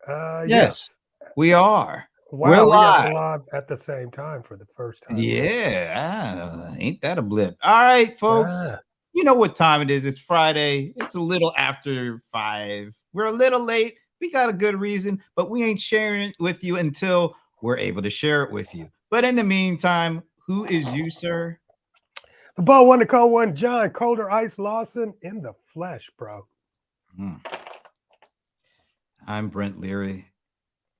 Yes, Yes. we are. We're Wow, we got live. live at the same time for the first time ever. Yeah, ain't that a blip? All right, folks. Ah, You know what time it is. It's Friday. It's a little after 5. We're a little late. We got a good reason, but we ain't sharing it with you until we're able to share it with you. But in the meantime, who is you, sir? the ball one to call one, John Colder Ice Lawson in the flesh, bro. Hmm. I'm Brent Leary,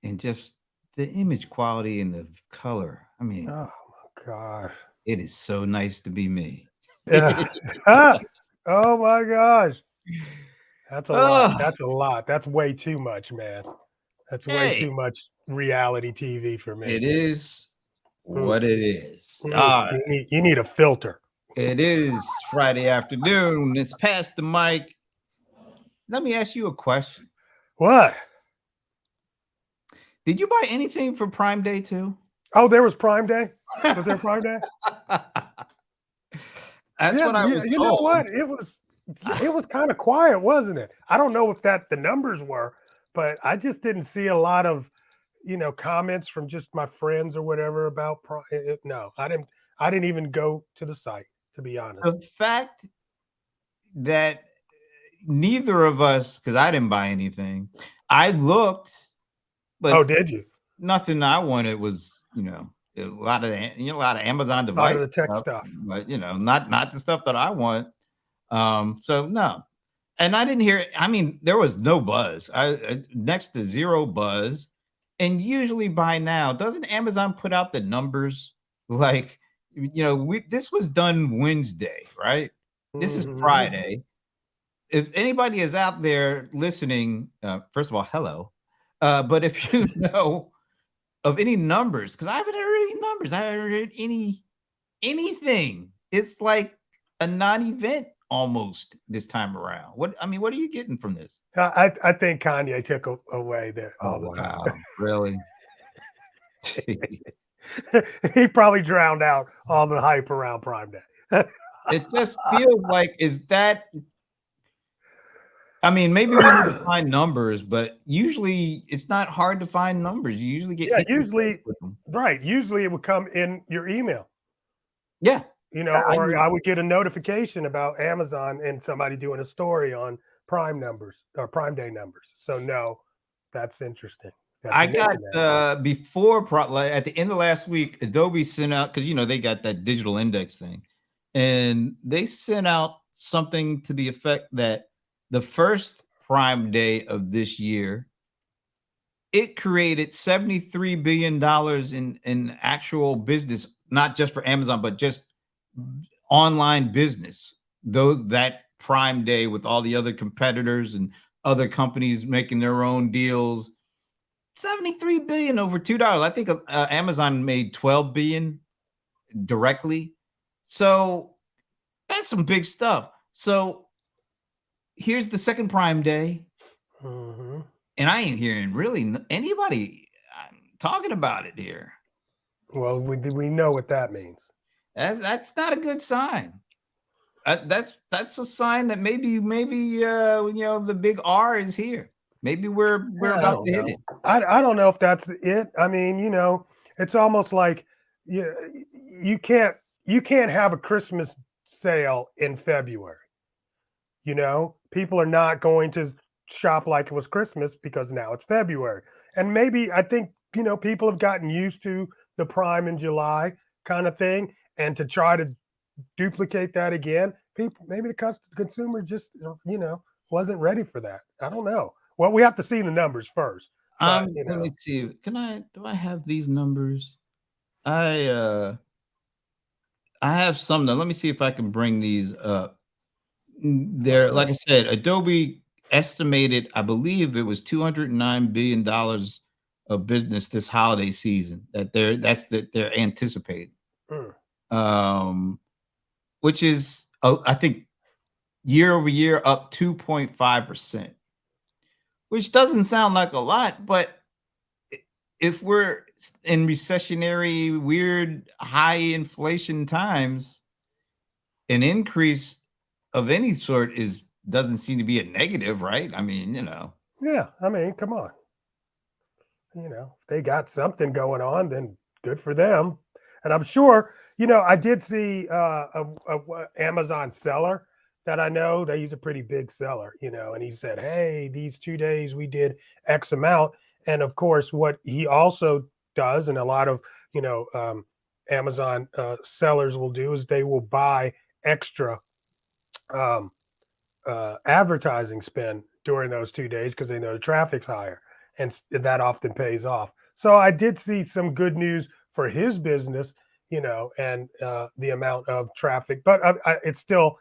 and just the image quality and the color. I mean, Oh my gosh. it is so nice to be me. Yeah. Ah, oh my gosh. That's a lot. Oh, That's a lot. That's way too much, man. That's way hey, too much reality TV for me. it is Mm, what it is. mm. All right. You need a filter. It is Friday afternoon. It's past the mic. Let me ask you a question. What? Did you buy anything for Prime Day too? Oh, there was Prime Day? Was there Prime Day? That's Yeah, what I was you know told. what? It was kind of quiet, wasn't it? I don't know if that the numbers were, but I just didn't see a lot of, comments from just my friends or whatever about no, I didn't even go to the site, to be honest. The fact that neither of us, because I didn't buy anything, I looked, Oh, but did you? nothing I wanted was, a lot of Amazon A lot of device the tech stuff, stuff. but not the stuff that I want. So no. And I didn't hear, I mean, there was no buzz. Next to zero buzz. And usually by now, doesn't Amazon put out the numbers? Like, this was done Wednesday, right? This is Hmm. Friday. If anybody is out there listening, first of all, hello. But if you know of any numbers, because I haven't heard any numbers, I haven't heard anything. It's like a non-event almost this time around. What are you getting from this? I think Kanye took away Oh all the time. wow, really? He probably drowned out all the hype around Prime Day. It just feels like is that I mean, maybe we need to find numbers, but usually it's not hard to find numbers. You usually get Yeah, hit in the face usually, with them. right. Usually it would come in your email, Yeah. I or mean, I would get a notification about Amazon and somebody doing a story on Prime numbers or Prime Day numbers. So, no, that's interesting that I you got mentioned that. before like at the end of last week, Adobe sent out because they got that digital index thing, and they sent out something to the effect that the first Prime Day of this year, it created $73 billion in actual business, not just for Amazon, but just online business. Though that Prime Day with all the other competitors and other companies making their own deals 73 billion over $2. I think Amazon made 12 billion directly. So that's some big stuff. So here's the second Prime Day, Hmm. and I ain't hearing really anybody talking about it here. Well, we know what that means. That's not a good sign. That's a sign that maybe the big R is here. Maybe we're I about don't to hit know. it. I don't know if that's it. I mean, it's almost like you you can't you can't have a Christmas sale in February. People are not going to shop like it was Christmas because now it's February. And maybe I think, people have gotten used to the Prime in July kind of thing. And to try to duplicate that again, people, maybe the consumer just, wasn't ready for that. I don't know. Well, we have to see the numbers first. But, Let me see. Do I have these numbers? I uh I have some now. Let me see if I can bring these up. There, like I said, Adobe estimated, I believe it was $209 billion of business this holiday season that they're anticipating. mm, Um, which is I think year over year up 2.5%, which doesn't sound like a lot, but if we're in recessionary, weird, high inflation times, an increase of any sort is doesn't seem to be a negative, right? I mean, yeah, I mean, come on. If they got something going on, then good for them. And I'm sure, I did see a Amazon seller that I know that he's a pretty big seller, and he said, "Hey, these 2 days we did X amount." And of course, what he also does, and a lot of Amazon sellers will do, is they will buy extra um, advertising spend during those 2 days because they know the traffic's higher, and that often pays off. So I did see some good news for his business, and the amount of traffic, but it's still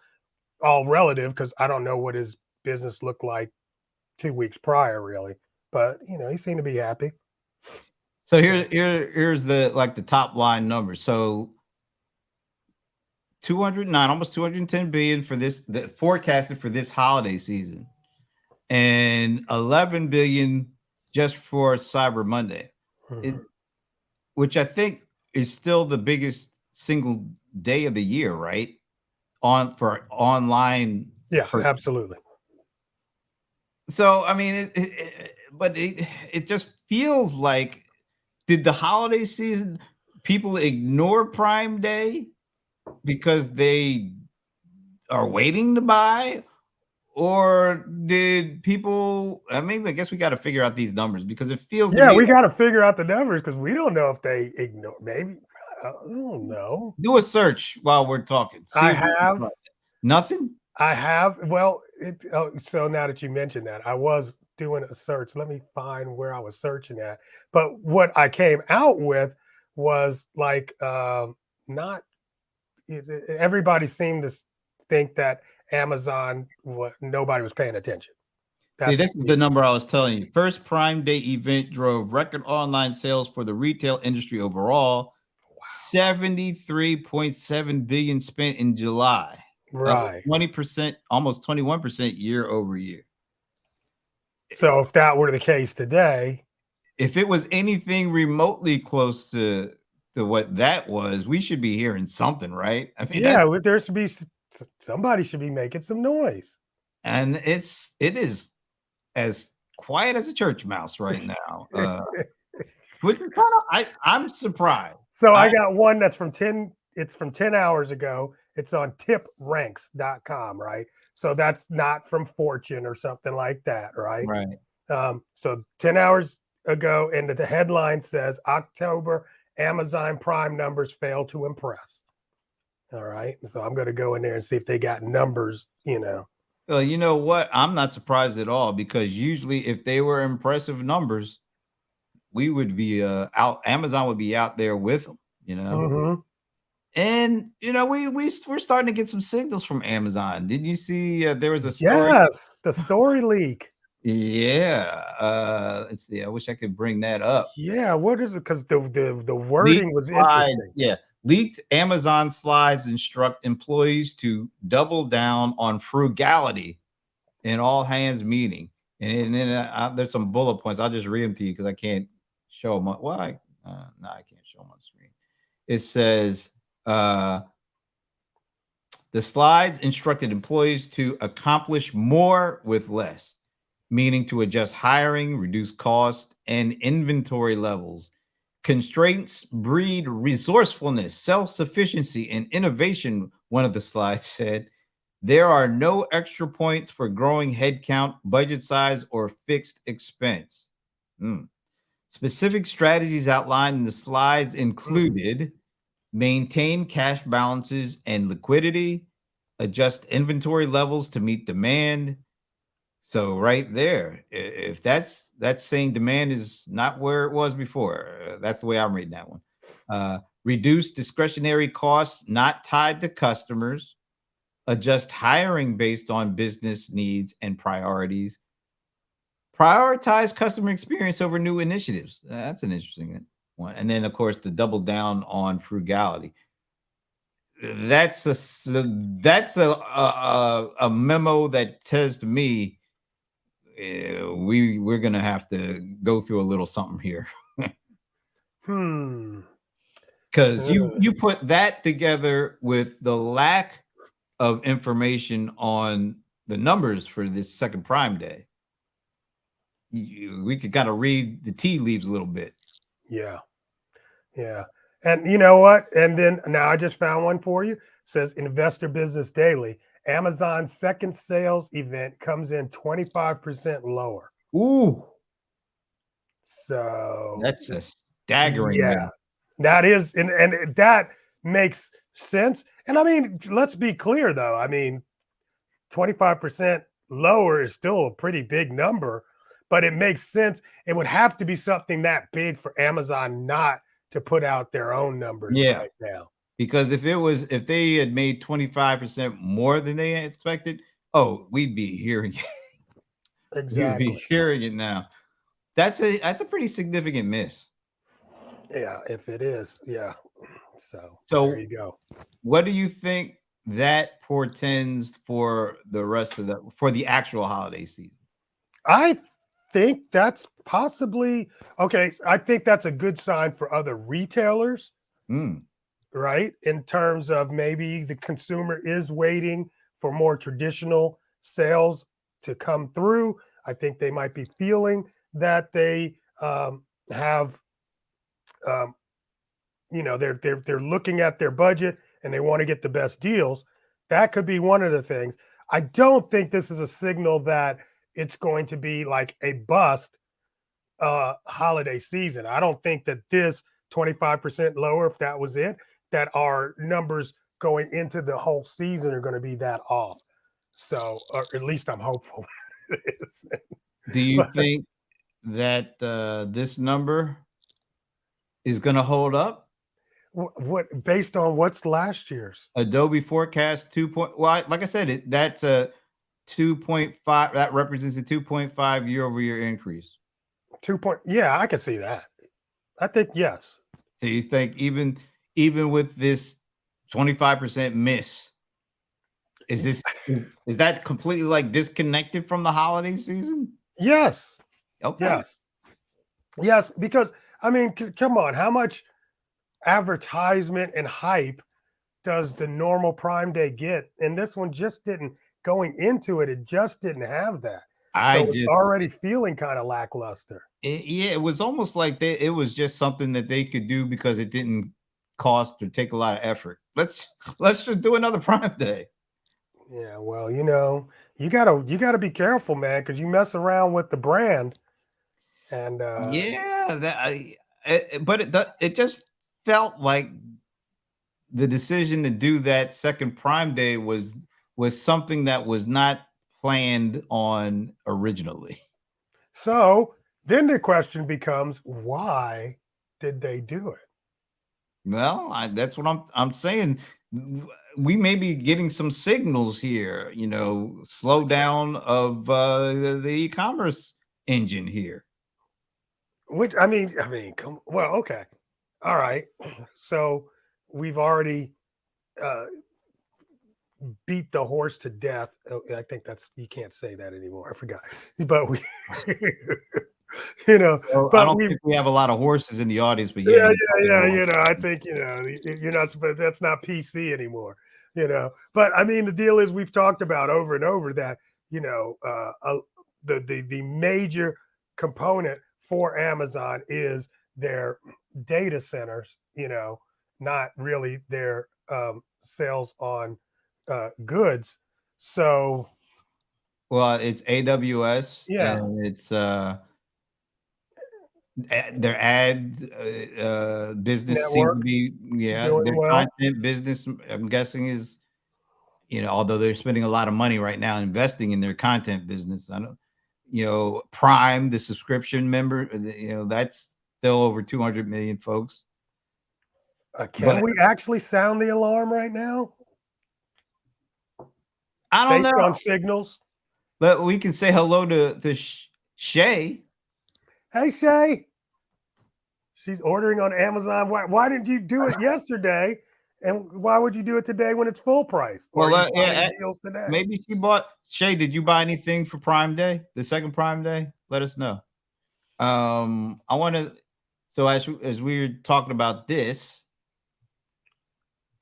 all relative because I don't know what his business looked like 2 weeks prior, really. But he seemed to be happy. So So, here's the top line numbers. So 209, almost 210 billion for this, the forecasted for this holiday season, and 11 billion just for Cyber Monday, it, mhm. which I think is still the biggest single day of the year, right? On for online Yeah, purchase. absolutely. So I mean, but it just feels like, did the holiday season people ignore Prime Day because they are waiting to buy, or did people? I mean, I guess we got to figure out these numbers, because it feels to Yeah, me we like, got to figure out the numbers because we don't know if they ignore. Maybe I don't know. do a search while we're talking. See I if we can have find it. Nothing. I have. Well, so now that you mentioned that, I was doing a search. Let me find where I was searching at. But what I came out with was like not everybody seemed to think that Amazon, what nobody was paying attention. See, That's this is the me. number I was telling you. First Prime Day event drove record online sales for the retail industry overall. 73.7 billion spent in July, up Right. 20%, almost 21% year over year. So if that were the case today, If it was anything remotely close to what that was, we should be hearing something, right? I mean, that, yeah, there should be somebody should be making some noise. and it is as quiet as a church mouse right now. Which is kind of, I'm surprised. So I I got one that's from 10, it's from 10 hours ago. It's on tipranks.com, right? So that's not from Fortune or something like that, right? right. So 10 hours ago, and the headline says October Amazon Prime numbers fail to impress. All right. So I'm going to go in there and see if they got numbers. Well, you know what? I'm not surprised at all, because usually if they were impressive numbers, we would be out. Amazon would be out there with them, you know. Hmm. And we're starting to get some signals from Amazon. Did you see there was a story? Yes. The story leak. Yeah. Let's see. I wish I could bring that up. Yeah. What is it? Because the Leaked wording was slides, interesting. yeah. Leaked Amazon slides instruct employees to double down on frugality in all hands meeting. And then there's some bullet points. I'll just read them to you because I can't show them. Well, no, I can't show them on screen. It says uh, the slides instructed employees to accomplish more with less, meaning to adjust hiring, reduce cost, and inventory levels. Constraints breed resourcefulness, self sufficiency, and innovation, one of the slides said. There are no extra points for growing headcount, budget size, or fixed expense. Mm. Specific strategies outlined in the slides Mhm. included: maintain cash balances and liquidity, adjust inventory levels to meet demand. So right there, if that's saying demand is not where it was before, that's the way I'm reading that one. Reduce discretionary costs not tied to customers, adjust hiring based on business needs and priorities, prioritize customer experience over new initiatives. That's an interesting one. And then, of course, the double down on frugality. That's a memo that says to me, we're gonna have to go through a little something here, Hmm. because you Uh, you put that together with the lack of information on the numbers for this second Prime Day. we could kind of read the tea leaves a little bit. Yeah. Yeah. And you know what? And then now I just found one for you. It says Investor Business Daily. Amazon's second sales event comes in 25% lower. Ooh, So that's a staggering yeah, move. that is, and that makes sense. And I mean, let's be clear though. I mean, 25% lower is still a pretty big number, but it makes sense. It would have to be something that big for Amazon not to put out their own numbers Yeah, right now. because if they had made 25% more than they expected, oh, we'd be hearing it. You'd be Exactly. hearing it now. That's a pretty significant miss. Yeah, if it is. Yeah. So there So, you go. what do you think that portends for the rest of the actual holiday season? I think that's possibly okay. I think that's a good sign for other retailers, Mm, right? In terms of maybe the consumer is waiting for more traditional sales to come through. I think they might be feeling that they have, um, they're looking at their budget and they want to get the best deals. That could be one of the things. I don't think this is a signal that it's going to be like a bust holiday season. I don't think that this 25% lower, if that was it, that our numbers going into the whole season are going to be that off. So, or at least I'm hopeful that it is. do you But think that this number is going to hold up? what based on what's last year's Adobe forecast 2 point. Well, like I said, that's a 2.5. That represents a 2.5 year-over-year increase. 2 point? Yeah, I can see that. I think yes. So you think even with this 25% miss, is that completely like disconnected from the holiday season? Yes, Okay. yes, yes. Because I mean, come on, how much advertisement and hype does the normal Prime Day get? And this one just didn't. Going into it, it just didn't have that. I So it's just already feeling kind of lackluster. yeah, it was almost like it was just something that they could do because it didn't cost or take a lot of effort. Let's just do another Prime Day. Yeah, well, you gotta be careful, man, because you mess around with the brand, and Yeah, but it just felt like the decision to do that second Prime Day was something that was not planned on originally. so then the question becomes, why did they do it? Well, that's what I'm saying. We may be getting some signals here, slow down of the e-commerce engine here. Which I mean, come well, okay, all right. So we've already uh, beat the horse to death. Oh, I think that's you can't say that anymore. I forgot, but we, you know, Well, I but don't we've think we have a lot of horses in the audience, but yeah, yeah, you yeah, probably yeah. won't. I think you're not, but that's not PC anymore. But I mean, the deal is we've talked about over and over that the major component for Amazon is their data centers. Not really their sales on goods. So Well, it's AWS yeah, and it's their ad business seems to network be, yeah, doing their well. content business, I'm guessing is, although they're spending a lot of money right now investing in their content business. I don't, Prime, the subscription member, that's still over 200 million folks. Can But we actually sound the alarm right now I don't based know. on signals? But we can say hello to Shay. Hey, Shay, she's ordering on Amazon. Why didn't you do it yesterday? And why would you do it today when it's full price? Or are Well, you yeah, finding deals today? maybe she bought. Shay, did you buy anything for Prime Day, the second Prime Day? Let us know. I want to. So as we were talking about this,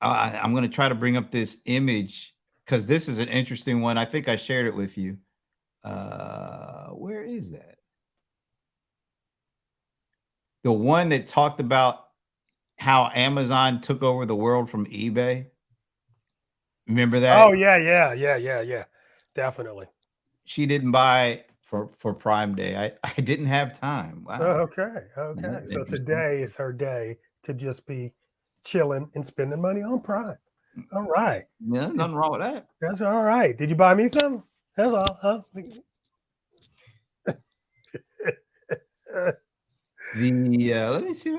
I'm going to try to bring up this image because this is an interesting one. I think I shared it with you. Where is that? the one that talked about how Amazon took over the world from eBay. Remember that? Oh yeah. Definitely. She didn't buy for Prime Day. I didn't have time. Wow. Okay. Isn't Okay. that So interesting? today is her day to just be chilling and spending money on Prime. All right. Yeah, Did nothing wrong with that. That's all right. Did you buy me something? That's all. Huh? The let me see.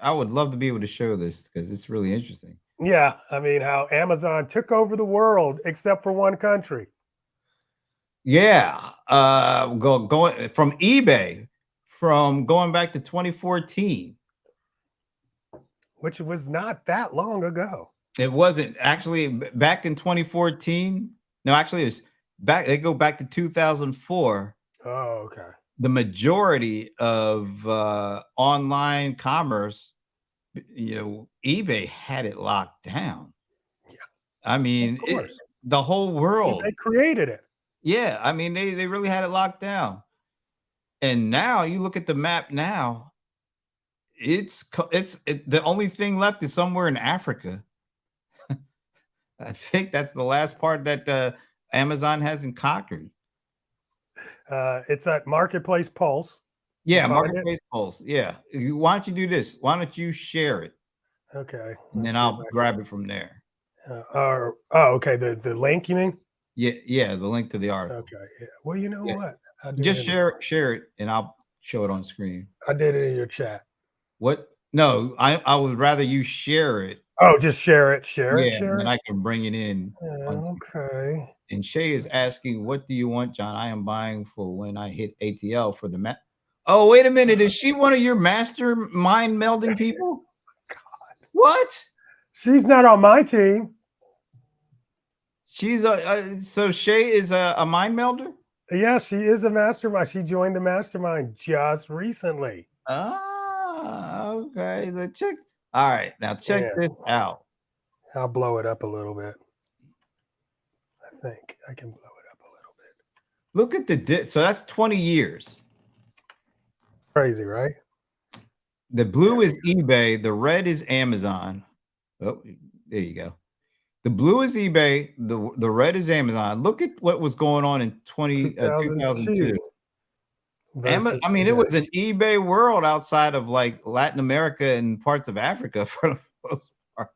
I would love to be able to show this because it's really interesting. Yeah. I mean, how Amazon took over the world except for one country, Yeah, going from eBay, from going back to 2014. which was not that long ago. It wasn't actually back in 2014. No, actually, it was back. They go back to 2004. Oh, okay. The majority of online commerce, eBay had it locked down. Yeah. I Of mean, course. the whole They world. created it. Yeah, I mean, they really had it locked down. And now you look at the map now, the only thing left is somewhere in Africa. I think that's the last part that Amazon hasn't conquered. It's at Marketplace Pulse. You Yeah, find it? Marketplace Pulse. Yeah. Why don't you do this? Why don't you share it? Okay. And Let's then see if I'll I grab it from there. okay. The link you mean? Yeah, the link to the article. Okay. Yeah. Well, you know Yeah. what? I did Just it. share it and I'll show it on screen. I did it in your chat. What? No, I would rather you share it. Oh, just share it. Yeah, and Share then it. I can bring it in on. Okay. And Shay is asking, "What do you want, John? I am buying for when I hit ATL for the map." Oh, wait a minute. Is she one of your master mind melding people? What? She's not on my team. She's so Shay is a mind melder. Yeah, she is a mastermind. She joined the mastermind just recently. Ah, okay. Let's check. All right, now check Yeah. this out. I'll blow it up a little bit. I think I can blow it up a little bit. Look at so that's 20 years. Crazy, right? The blue is eBay, the red is Amazon. Oh, there you go. The blue is eBay, the red is Amazon. Look at what was going on in 2002. Versus I mean, it today. was an eBay world outside of like Latin America and parts of Africa for the most part.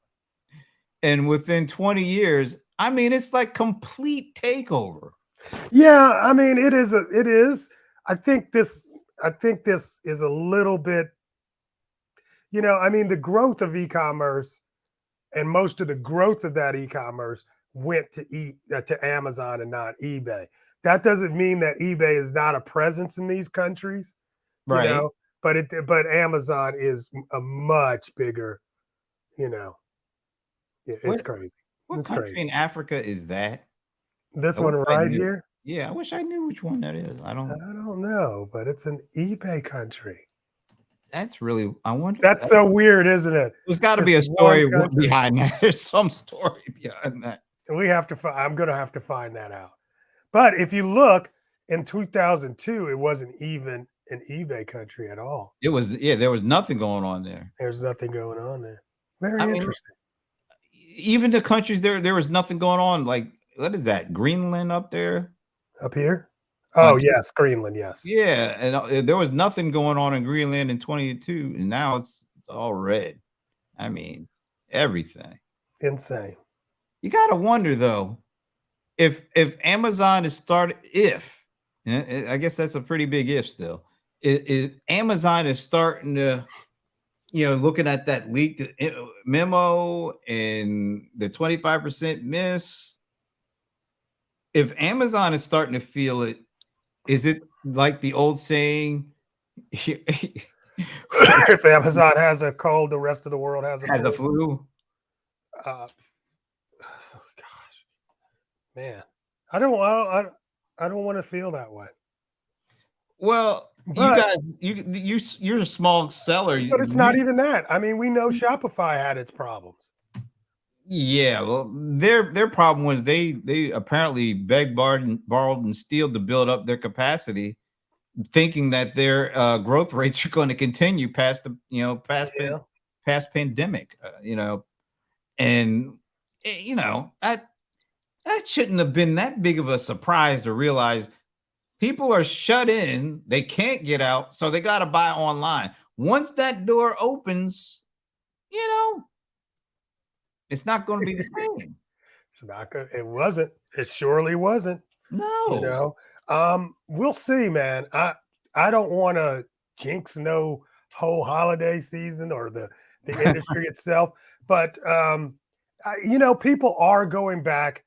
And within 20 years, I mean, it's like complete takeover. Yeah, I mean, it is. I think this is a little bit, I mean, the growth of e-commerce and most of the growth of that e-commerce went to Amazon and not eBay. That doesn't mean that eBay is not a presence in these countries, Right. but Amazon is a much bigger, it's What crazy. what It's country crazy. in Africa is that? This I wish one I right knew. here, Yeah, I wish I knew which one that is. I I don't. don't know, but it's an eBay country. That's really. I wonder. That's so weird, isn't it? There's got to Just be a one story country. behind that. There's some story behind that. I'm going to have to find that out. But if you look in 2002, it wasn't even an eBay country at all. It was. Yeah, there was nothing going on there. There's nothing going on there. Very I mean, interesting. even the countries there was nothing going on. Like, what is that? Greenland up there? Up here? On Oh, yes, Greenland, yes. Yeah, and there was nothing going on in Greenland in 22, and now it's all red. I mean, everything. Insane. You got to wonder though, if Amazon is started, if and I guess that's a pretty big if still. If Amazon is starting to, looking at that leaked memo and the 25% miss, if Amazon is starting to feel it, is it like the old saying? If Amazon has a cold, the rest of the world has a Has a flu. flu? Oh, gosh, man, I don't want to feel that way. Well, you But guys, you're a small seller. but it's not even that. I mean, we know Shopify had its problems. Yeah, well, their problem was they apparently begged, borrowed, and stealed to build up their capacity thinking that their growth rates are going to continue past the Yeah. past pandemic. And that shouldn't have been that big of a surprise to realize people are shut in, they can't get out, so they got to buy online. Once that door opens, you know, it's not going to be the same. It's not good. It wasn't. It surely wasn't. You No. know, we'll see, man. I don't want to jinx no whole holiday season or the industry itself, but people are going back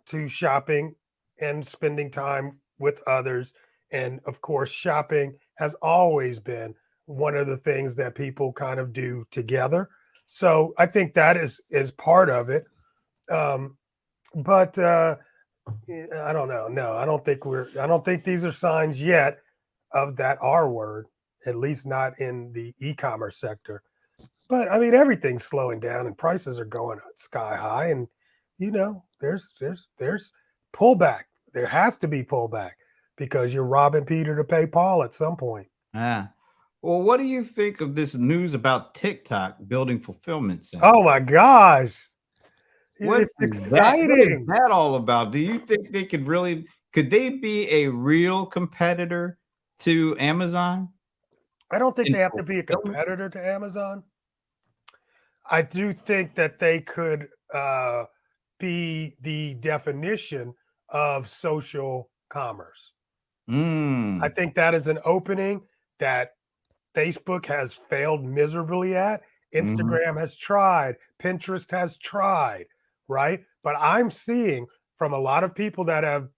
to shopping and spending time with others, and of course, shopping has always been one of the things that people kind of do together. So I think that is part of it. Um, but I don't know. No, I don't think we're. I don't think these are signs yet of that R word. At least not in the e-commerce sector. But I mean, everything's slowing down and prices are going sky high. And there's pullback. There has to be pullback because you're robbing Peter to pay Paul at some point. Ah. Well, what do you think of this news about TikTok building fulfillment centers? Oh my gosh, What it's is that? What is exciting. that all about? Do you think they could they be a real competitor to Amazon I don't think in they have to be a fulfillment? competitor to Amazon. I do think that they could be the definition of social commerce. I Mm, think that is an opening that Facebook has failed miserably at. mhm. Instagram has tried, Pinterest has tried, right? But I'm seeing from a lot of people that have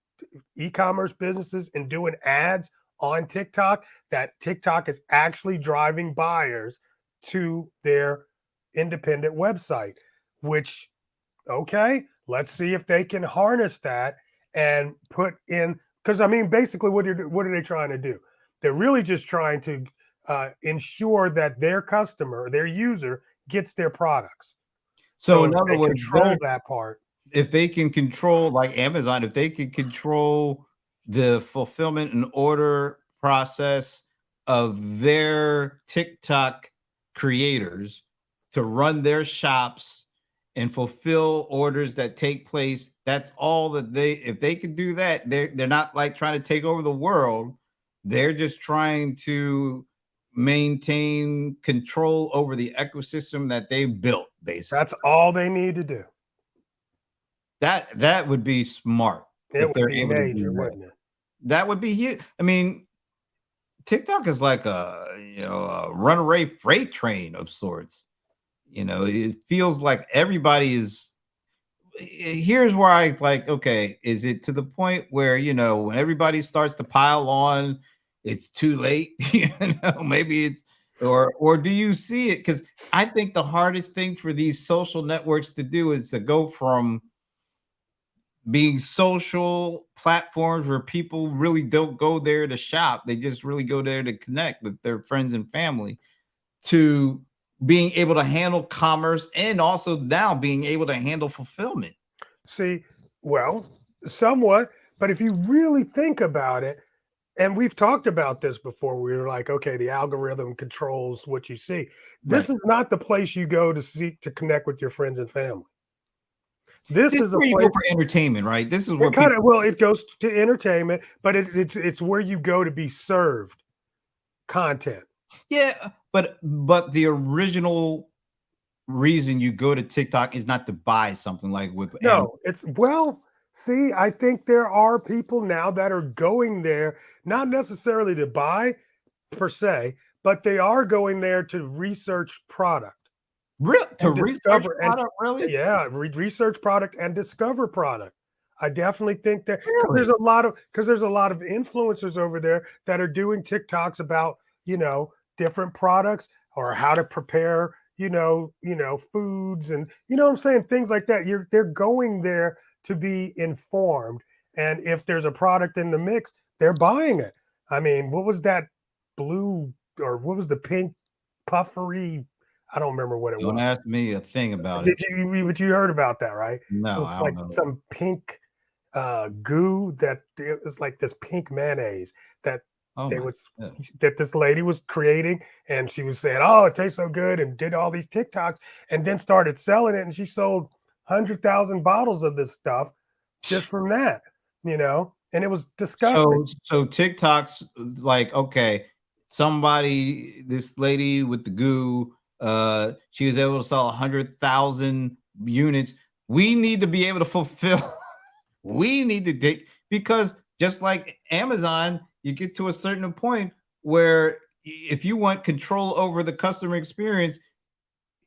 e-commerce businesses and doing ads on TikTok that TikTok is actually driving buyers to their independent website, which okay, let's see if they can harness that and put in because I mean basically what are they trying to do? They're really just trying to ensure that their customer, their user gets their products. So So in if other they words, control that part, if they can control like Amazon, if they can control the fulfillment and order process of their TikTok creators to run their shops and fulfill orders that take place, that's all that they if they can do that, they're not like trying to take over the world. They're just trying to maintain control over the ecosystem that they've built, basically. that's all they need to do. That would be smart It if would they're be able to major, do that. wouldn't it? That would be huge. I mean, TikTok is like a runaway freight train of sorts. It feels like everybody is. Here's where I like. Okay, is it to the point where when everybody starts to pile on, it's too late? Maybe it's or do you see it? Because I think the hardest thing for these social networks to do is to go from being social platforms where people really don't go there to shop. They just really go there to connect with their friends and family, to being able to handle commerce and also now being able to handle fulfillment. See, well, somewhat, but if you really think about it, and we've talked about this before, we were like, okay, the algorithm controls what you see. This Right. is not the place you go to seek to connect with your friends and family. This This is is a where you go place for entertainment, right? This is where it kind people of well, it goes to entertainment, but it's where you go to be served content. yeah, but the original reason you go to TikTok is not to buy something like with Amazon. No, it's well, see, I think there are people now that are going there not necessarily to buy per se, but they are going there to research product Real to and research discover and product, really? yeah, research product and discover product. I definitely think that Really? because there's a lot of influencers over there that are doing TikToks about different products or how to prepare foods and what I'm saying, things like that. They're going there to be informed, and if there's a product in the mix, they're buying it. I mean, what was that blue or what was the pink puffery? I don't remember what it Don't was. ask me a thing about it. But you heard about that, right? No, It's I like don't know. some pink. goo that it was like this pink mayonnaise that Oh they my was God. that this lady was creating, and she was saying, "Oh, it tastes so good," and did all these TikToks, and then started selling it, and she sold 100,000 bottles of this stuff just from that, and it was disgusting. So TikTok's like, okay, somebody, this lady with the goo, she was able to sell 100,000 units. We need to be able to fulfill. We need to take, because just like Amazon, you get to a certain point where if you want control over the customer experience,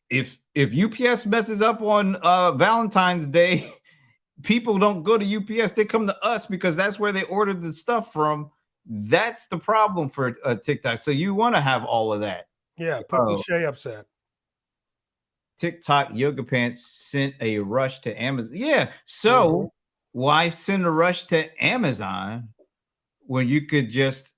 if UPS messes up on Valentine's Day, people don't go to UPS, they come to us because that's where they ordered the stuff from. That's the problem for TikTok. So you want to have all of that. Yeah, put Oh, Lachey upset. TikTok yoga pants sent a rush to Amazon. Yeah. Mhm. So why send a rush to Amazon when you could just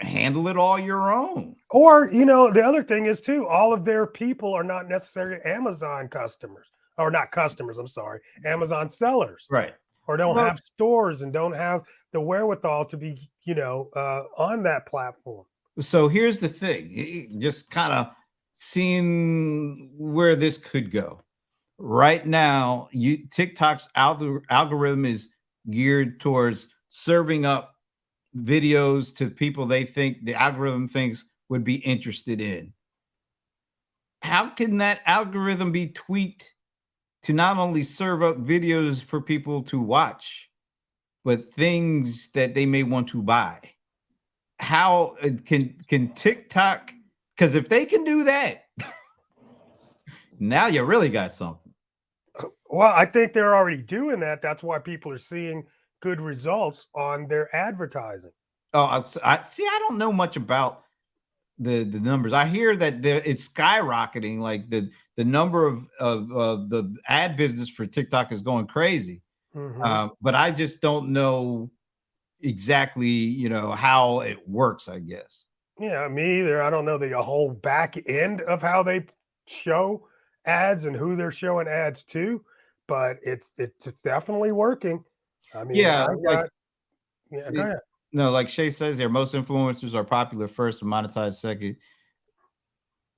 handle it all your own? Or, the other thing is too, all of their people are not necessarily Amazon customers, or not customers, I'm sorry, Amazon sellers, Right. or don't Well, have stores and don't have the wherewithal to be, on that platform. so here's the thing, just kind of seeing where this could go. Right now, TikTok's algorithm is geared towards serving up videos to people they think the algorithm thinks would be interested in. How can that algorithm be tweaked to not only serve up videos for people to watch, but things that they may want to buy? How can TikTok? Because if they can do that, now you really got something. Well, I think they're already doing that. That's why people are seeing good results on their advertising. Oh, I see. I don't know much about the numbers. I hear that it's skyrocketing. Like the number of the ad business for TikTok is going crazy. Hmm. But I just don't know exactly, how it works, I guess. Yeah, me either. I don't know the whole back end of how they show ads and who they're showing ads to, but it's definitely working. I mean, Yeah, I like got yeah. Go it, ahead. no, like Shay says here, most influencers are popular first and monetized second.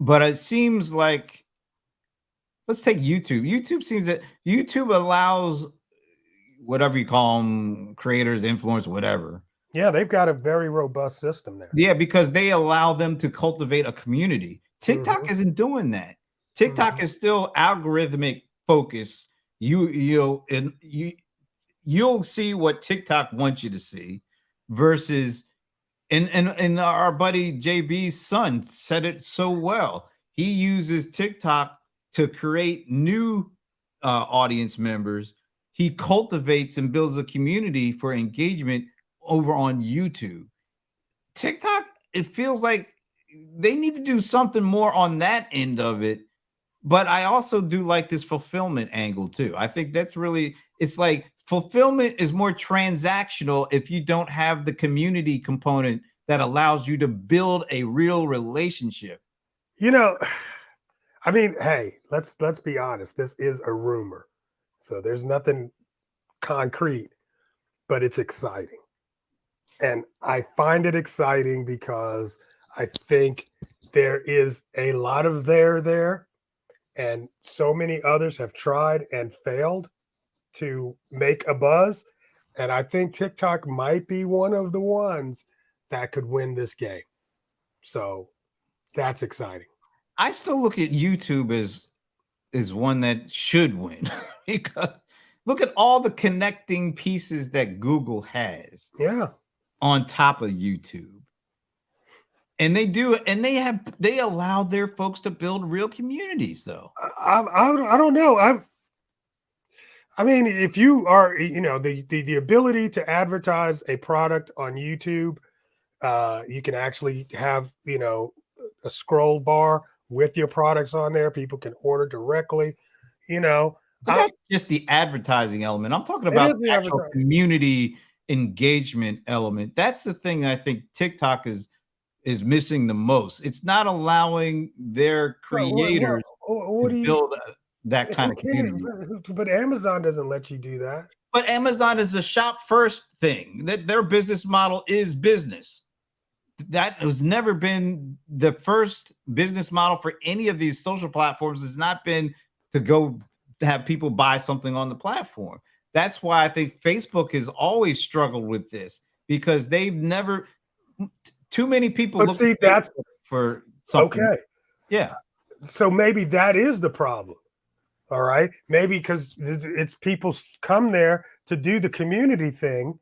But it seems like, let's take YouTube. YouTube allows whatever you call them, creators, influence, whatever. Yeah, they've got a very robust system there. Yeah, because they allow them to cultivate a community. Hmm. TikTok isn't doing that. Hmm. TikTok is still algorithmic focused. You'll see what TikTok wants you to see versus, and our buddy JB's son said it so well. He uses TikTok to create new audience members. He cultivates and builds a community for engagement over on YouTube. TikTok, it feels like they need to do something more on that end of it. But I also do like this fulfillment angle too. I think that's really, it's like fulfillment is more transactional if you don't have the community component that allows you to build a real relationship. You know, I mean, hey, let's be honest. This is a rumor, so there's nothing concrete, but it's exciting. And I find it exciting because I think there is a lot of there, and so many others have tried and failed to make a buzz. And I think TikTok might be one of the ones that could win this game. So that's exciting. I still look at YouTube as one that should win because look at all the connecting pieces that Google has Yeah. on top of YouTube. And they allow their folks to build real communities though. I don't know. I mean, if you are, the ability to advertise a product on YouTube, you can actually have, a scroll bar with your products on there. People can order directly. You know, But that's just the advertising element. I'm talking it about is the the actual advertising. community engagement element. That's the thing I think TikTok is missing the most. It's not allowing their What, what, creators what to do you? build that kind Who of can? community. But Amazon doesn't let you do that. But Amazon is a shop first thing. That their business model is business. That has never been the first business model for any of these social platforms. Has not been to go to have people buy something on the platform. That's why I think Facebook has always struggled with this because they've never too many people But look see, at that's Facebook for something. okay. Yeah. So maybe that is the problem. All right. Maybe because it's people come there to do the community thing,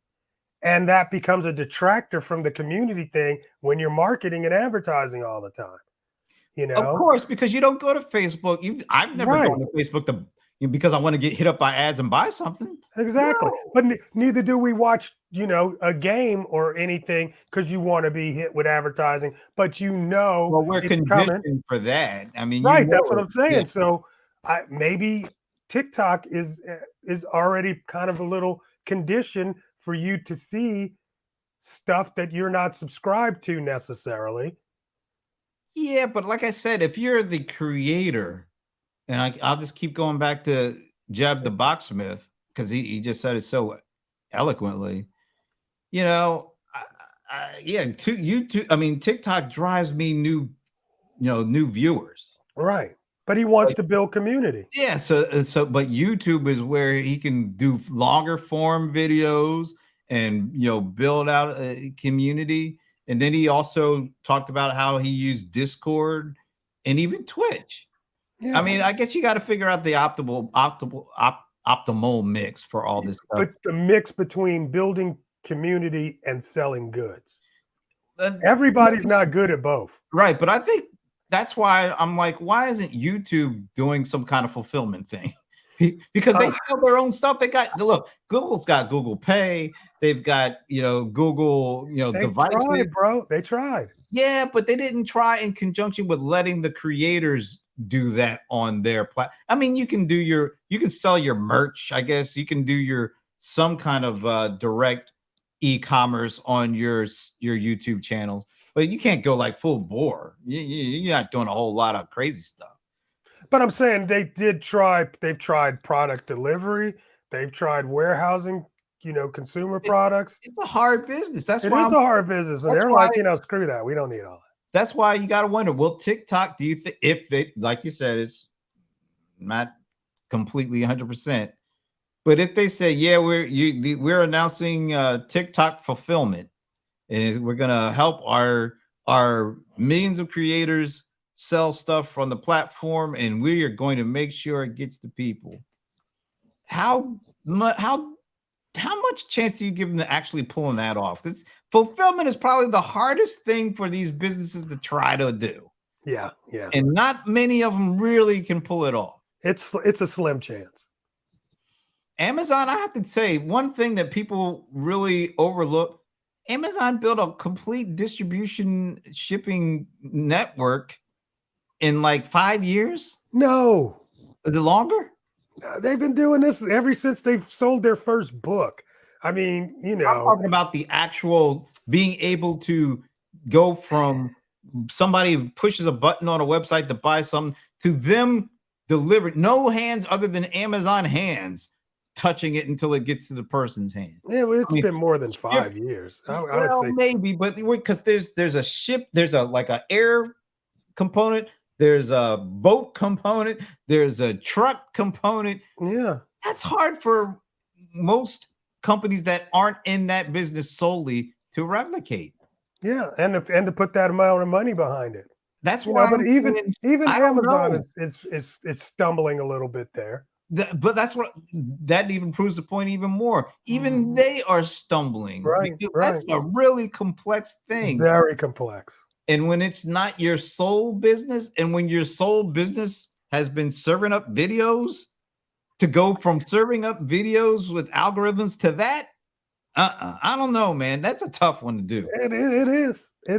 and that becomes a detractor from the community thing when you're marketing and advertising all the time. You Of know? course, because you don't go to Facebook. I've never Right. gone to Facebook because I want to get hit up by ads and buy something. Exactly. No. But neither do we watch, a game or anything because you want to be hit with advertising, but Well, we're it's coming. conditioned for that. I mean, Right. That's what it. I'm Yeah. saying. So maybe TikTok is already kind of a little conditioned for you to see stuff that you're not subscribed to necessarily. Yeah, but like I said, if you're the creator, and I'll just keep going back to Jeb the Boxsmith because he just said it so eloquently. You know, yeah, to YouTube. I mean, TikTok drives me new viewers. Right. But he wants to build community. Yeah, but YouTube is where he can do longer form videos and build out a community. And then he also talked about how he used Discord and even Twitch. I Yeah. mean, I guess you got to figure out the optimal mix for all this stuff. But the mix between building community and selling goods. Uh, Everybody's not good at both. right, but I think that's why I'm like, why isn't YouTube doing some kind of fulfillment thing? Because they sell their own stuff. Look, Google's got Google Pay. They've got Google They devices. tried, bro. They tried. Yeah, but they didn't try in conjunction with letting the creators do that on their platform. I mean, you can sell your merch. I guess you can do some kind of direct e-commerce on your YouTube channels, but you can't go like full bore. You're not doing a whole lot of crazy stuff. But I'm saying they did try. They've tried product delivery. They've tried warehousing. Consumer products. It's a hard business. It is a hard business, and they're why, like, screw that. We don't need all that. That's why you got to wonder, will TikTok, do you think, if they, like you said, it's not completely 100%, but if they say, yeah, we're announcing TikTok fulfillment, and we're going to help our millions of creators sell stuff from the platform, and we are going to make sure it gets to people. How much chance do you give them to actually pulling that off? Because fulfillment is probably the hardest thing for these businesses to try to do. Yeah. And not many of them really can pull it off. It's a slim chance. Amazon, I have to say, one thing that people really overlook, Amazon built a complete distribution shipping network in like 5 years. No. Is it longer? They've been doing this ever since they've sold their first book. I mean, I'm talking about the actual being able to go from somebody who pushes a button on a website to buy something to them delivered. No hands other than Amazon hands touching it until it gets to the person's hand. Yeah, well, it's been more than 5 years. I would say maybe, but because there's a ship, there's like an air component. There's a boat component. There's a truck component. Yeah. That's hard for most companies that aren't in that business solely to replicate. Yeah, and to put that amount of money behind it. That's why. But even Amazon is stumbling a little bit there. But that even proves the point even more. Even they are stumbling. Right. That's a really complex thing. Very complex. And when it's not your sole business, and when your sole business has been serving up videos, to go from serving up videos with algorithms to that, I don't know, man. That's a tough one to do. It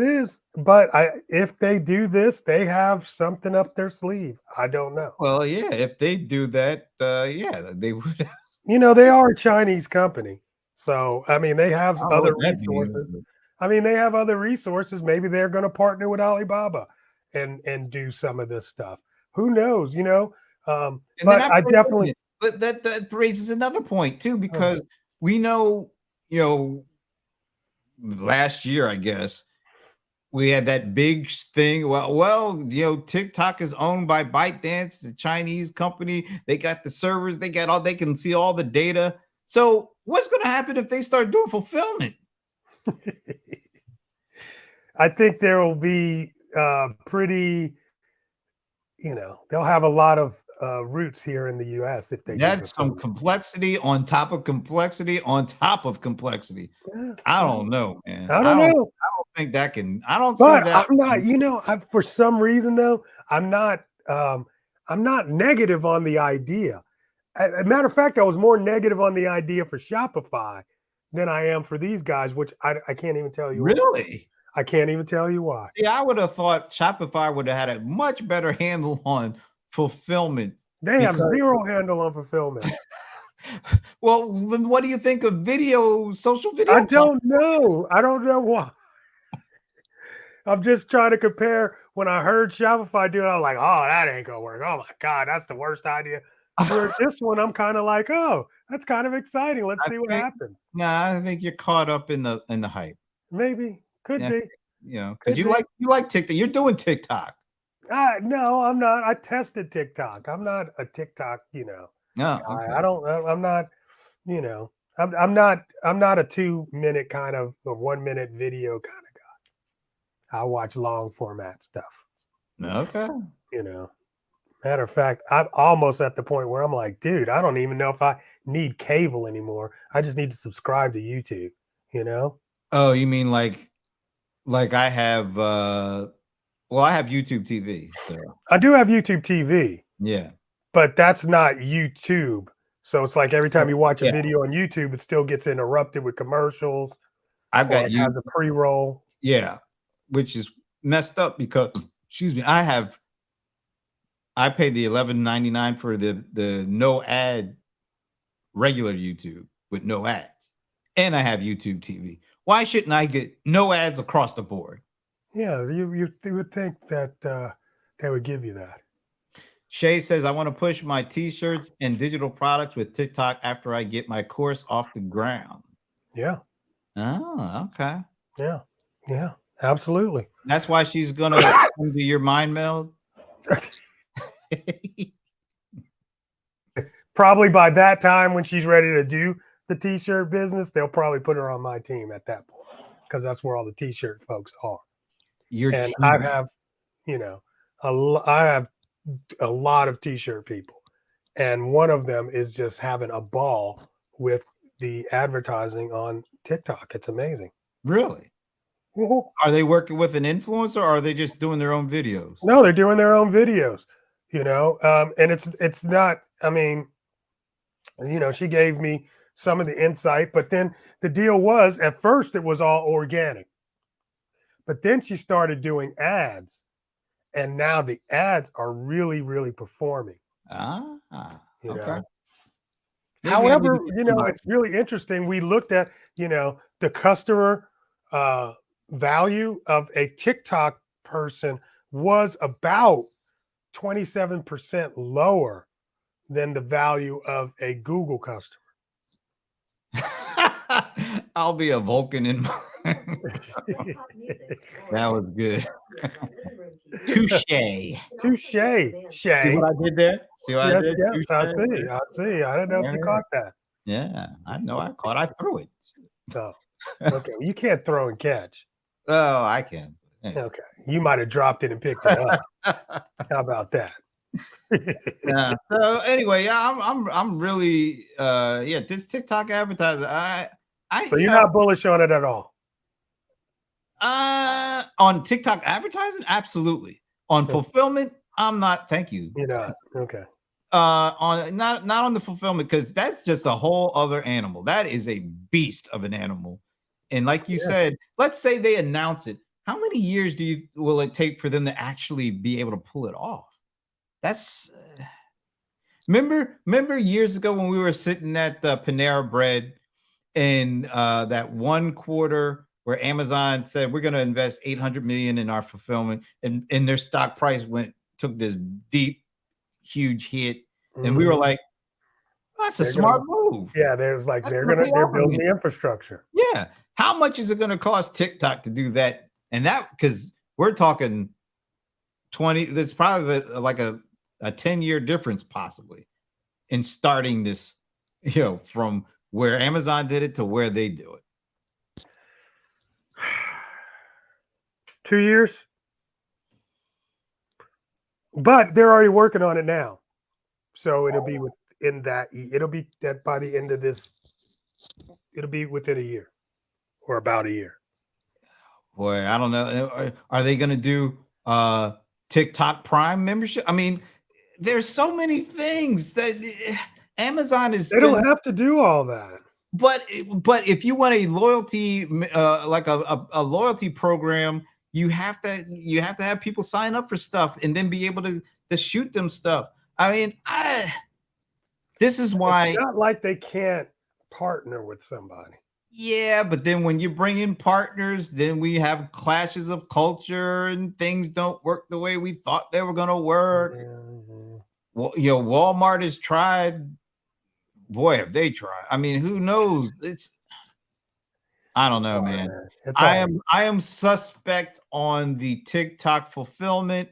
is. But if they do this, they have something up their sleeve. I don't know. Well, yeah, if they do that, yeah, they would. They are a Chinese company, so I mean, they have other resources. They have other resources. Maybe they're going to partner with Alibaba and do some of this stuff. Who knows? And But then I definitely. but that raises another point too, uh, because we know, you know, last year, I guess, we had that big thing. TikTok is owned by ByteDance, the Chinese company. They got the servers, they can see all the data. So what's going to happen if they start doing fulfillment? I think there will be pretty, they'll have a lot of roots here in the U.S. if they do That's some fulfillment. complexity on top of complexity on top of complexity. Yeah, I yeah. don't know, man. I don't know, I don't see but that. I'm not. For some reason though, I'm not. I'm not negative on the idea. A matter of fact, I was more negative on the idea for Shopify than I am for these guys, which I can't even tell you why. Really? I can't even tell you why. Yeah, I would have thought Shopify would have had a much better handle on fulfillment They have because, zero handle on fulfillment. well, then what do you think of social I video don't know. I don't know why. I'm just trying to compare. When I heard Shopify do it, I was like, oh, that ain't gonna work. Oh my God, that's the worst idea. Where this one, I'm kind of like, oh, that's kind of exciting. Let's I see what think, happens. nah, I think you're caught up in the hype. Maybe. Could Yeah, be. because Could be. you like TikTok. You're doing TikTok. No, I'm not. I tested TikTok. I'm not a TikTok, No, guy. okay. I'm not, you know, I'm not a 2 minute kind of or 1 minute video kind of guy. I watch long format stuff, Okay. you know. Matter of fact, I'm almost at the point where I'm like, dude, I don't even know if I need cable anymore. I just need to subscribe to YouTube, you know? Oh, you mean like I have I have YouTube TV, so I do have YouTube TV, yeah. but that's not YouTube. So it's like every time Oh, you watch a yeah. video on YouTube, it still gets interrupted with commercials I've or got it you. has a pre-roll. Yeah, which is messed up because excuse me, I paid the 11.99 for the no ad regular YouTube with no ads, and I have YouTube TV. Why shouldn't I get no ads across the board? Yeah, you would think that they would give you that. Shay says I want to push my t-shirts and digital products with TikTok after I get my course off the ground. Yeah, Oh, okay. yeah, yeah, absolutely. That's why she's gonna come to your mind meld. Probably by that time when she's ready to do the t-shirt business, they'll probably put her on my team at that point because that's where all the t-shirt folks are. Your And I team. have, you know, I have a lot of t-shirt people, and one of them is just having a ball with the advertising on TikTok. It's amazing. Really? Mhm. Are they working with an influencer or are they just doing their own videos? No, they're doing their own videos, and it's not. I mean, she gave me some of the insight, but then the deal was at first it was all organic, but then she started doing ads, and now the ads are really, really performing. You Okay. know, Maybe I need to however, get some it's really interesting. We looked at the customer uh, value of a TikTok person was about 27% lower than the value of a Google customer. I'll be a Vulcan in that was good. Touche. Touche, See Shay. what I did there? See what I Yes, did? yes, Touche. I see. I see. I don't know if you Yeah, caught that. yeah. I know I caught. I threw it. Oh, okay. Well, you can't throw and catch. Oh, I can. Anyway. Okay. You might have dropped it and picked it up. How about that? Yeah. So anyway, yeah, I'm really yeah, this TikTok advertiser. I So you're not bullish on it at all. On TikTok advertising, absolutely. On fulfillment, I'm not. Thank you. You're not. Okay. On not on the fulfillment because that's just a whole other animal. That is a beast of an animal. And like you Yeah. said, let's say they announce it. How many years will it take for them to actually be able to pull it off? That's remember years ago when we were sitting at the Panera Bread and that one quarter where Amazon said we're going to invest 800 million in our fulfillment, and their stock price took this deep huge hit, and we were like, "That's a They're gonna, smart move. yeah, there's like That's gonna pay they're off in building the." the infrastructure. Yeah. How much is it going to cost TikTok to do that? And that, because we're talking 20, there's probably like a 10-year difference possibly in starting this, from where Amazon did it to where they do it. 2 years, but they're already working on it now, so it'll be within that. It'll be that by the end of this. It'll be within a year, or about a year. Boy, I don't know. Are they going to do TikTok Prime membership? I mean, there's so many things that Amazon is They don't spending. have to do all that. But if you want a loyalty, like a loyalty program, you have to have people sign up for stuff and then be able to shoot them stuff. I mean, this is why. It's not like they can't partner with somebody. Yeah, but then when you bring in partners, then we have clashes of culture and things don't work the way we thought they were going to work. Mm-hmm. Well, Walmart has tried. Boy, have they tried. I mean, who knows? I don't know, man. I am suspect on the TikTok fulfillment.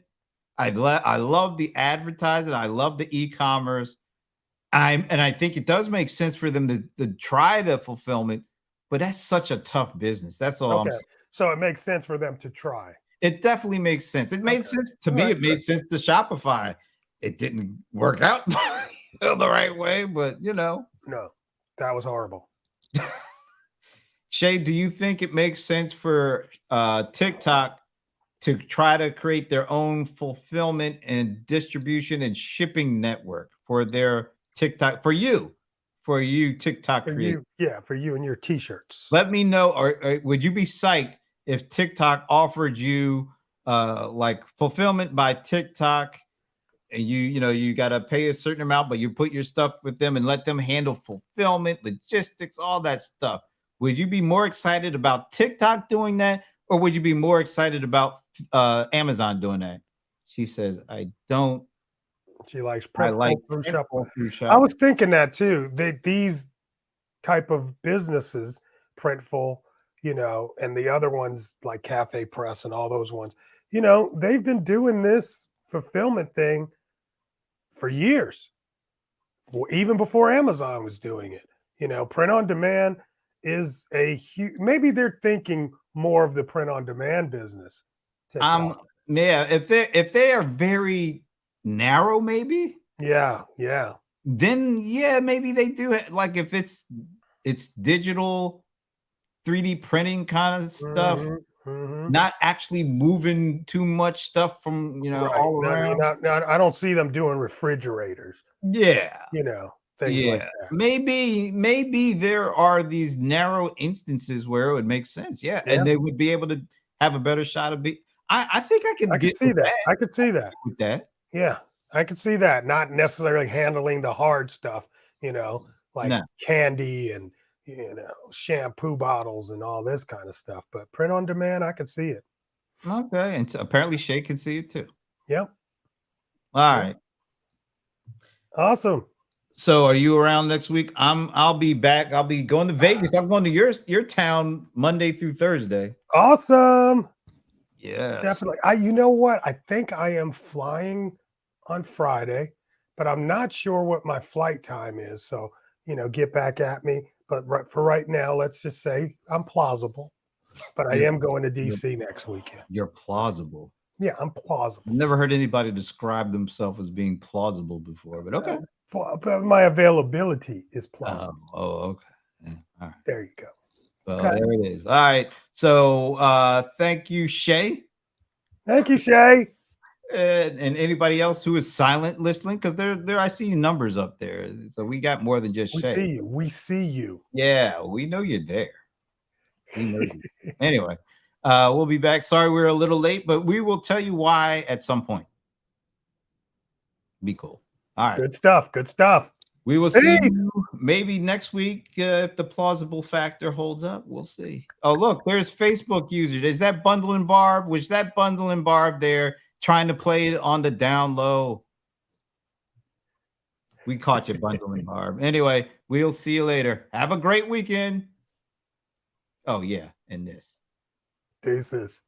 I love the advertising. I love the e-commerce. And I think it does make sense for them to try the fulfillment, but that's such a tough business. That's all I'm saying. So it makes sense for them to try. It definitely makes sense. It made sense to me. It made sense to Shopify. It didn't work out the right way, but No, that was horrible. Shay, do you think it makes sense for TikTok to try to create their own fulfillment and distribution and shipping network for their TikTok, for you TikTok creators? For you and your t-shirts. Let me know, or would you be psyched if TikTok offered you like fulfillment by TikTok, and you got to pay a certain amount, but you put your stuff with them and let them handle fulfillment, logistics, all that stuff? Would you be more excited about TikTok doing that, or would you be more excited about Amazon doing that? She says, I don't. She likes Printful through shop. I was thinking that too. These type of businesses, Printful, and the other ones like Cafe Press and all those ones, they've been doing this fulfillment thing for years, even before Amazon was doing it. Print on demand is a huge. Maybe they're thinking more of the print on demand business. Yeah, if they are very narrow, maybe. Yeah. Then maybe they do it. Like if it's digital 3D printing kind of stuff, not actually moving too much stuff from all around. I don't see them doing refrigerators. Yeah. Things like that. Maybe there are these narrow instances where it would make sense. Yeah. And they would be able to have a better shot of I think I could see that. I could see that with that. Yeah, I could see that. Not necessarily handling the hard stuff, like candy and shampoo bottles and all this kind of stuff. But print on demand, I could see it. Okay, and apparently Shay can see it too. Yep. All right. Awesome. So, are you around next week? I'll be back. I'll be going to Vegas. I'm going to your town Monday through Thursday. Awesome. Yeah, definitely. You know what? I think I am flying on Friday, but I'm not sure what my flight time is. So, get back at me. But for right now, let's just say I'm plausible. But I am going to DC next weekend. You're plausible. Yeah, I'm plausible. I've never heard anybody describe themselves as being plausible before, but okay. But my availability is plausible. Okay. Yeah, all right. There you go. Well, there it is. All right. So thank you, Shay. Thank you, Shay. And anybody else who is silent listening, because there I see numbers up there. So we got more than just Shay. We see you. Yeah, we know you're there. We know you. Anyway, we'll be back. Sorry we're a little late, but we will tell you why at some point. Be cool. All right. Good stuff. Good stuff. We will see you maybe next week if the plausible factor holds up. We'll see. Oh, look, there's Facebook users. Is that Bundle and Barb? Was that Bundle and Barb there trying to play it on the down low? We caught you bundling, Barb. Anyway, we'll see you later. Have a great weekend. Oh, yeah, and this. Deuces.